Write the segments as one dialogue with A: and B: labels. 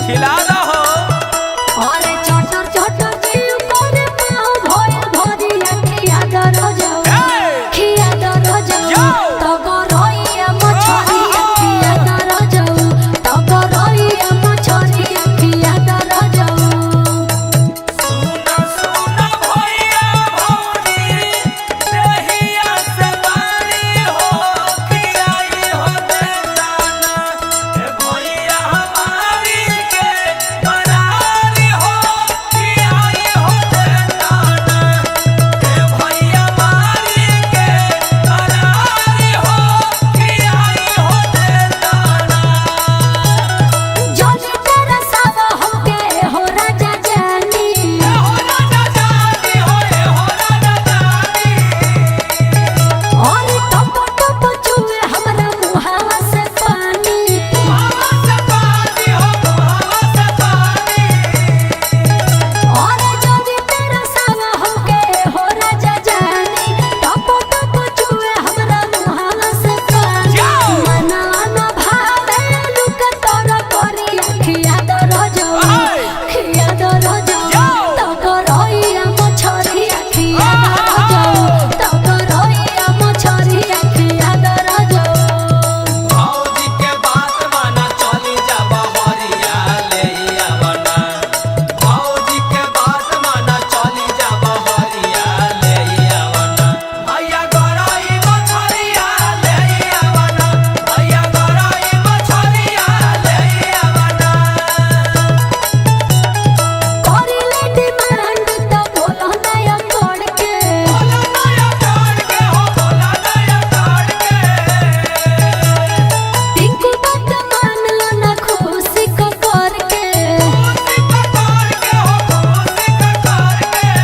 A: खिला रहो
B: अरे छोटर छोटर जीव करे पाओ भोल भोरिया खिया दरो जाओ खिया दरो जाओ तो गरोइया मछरिया खिया दरो जाओ तो गरोइया मछरिया खिया दरो जाओ
A: सुना सुना भैया भौरी देहिया से बारी हो खियाई हो देना ए भैया हमारी के करारी हो खियाई हो देना ए भैया हमारी के करारी हो खियाई हो देना
B: जोनी तेरा सब होके हो राजा जानी
A: हो राजा जानी हो राजा जानी
B: और टप टप चुए हमरा मुहावा से पानी
A: हवा से पानी हो हवा से पानी
B: और जोनी तेरा सब होके हो राजा जानी टप टप चुए हमरा मुहावा से पानी मना न भावे लुक तोर करिया खिया दरो जाओ खिया दरो जाओ तो गरोइया मछरिया खिया दरो जाओ तो गरोइया मछरिया खिया दरो जाओ
A: भौजी के बात माना चली जा बहरिया ले आवना भौजी के बात माना चली जा बहरिया ले आवना भैया गराई मछरिया ले आवना भैया गराई मछरिया ले आवना
B: करिले डिमांड तो बोलो नया कोड के
A: बोला नया काट के हो बोला नया काट के
B: टिंकू बात मान लो ना खुशी को करके
A: खुशी का काट के हो खुशी का काट के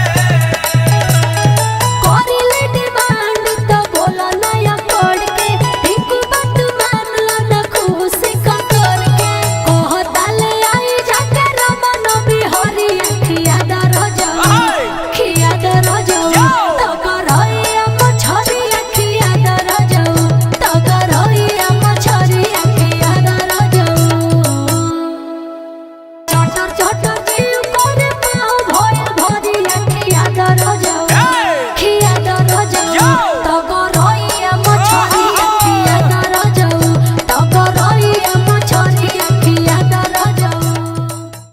B: करिले डिमांड तो बोलो नया कोड के टिंकू बात मान लो ना खुशी को करके कहताले आई जाके रमन बिहारी खिया दरो जाओ खिया दरो जाओ तो गरोइया मछरिया खिया दरो जाओ तो गरोइया मछरिया खिया दरो जाओ छोटर छोटर जीव करे पाओ भोल भोरिया खिया दरो जाओ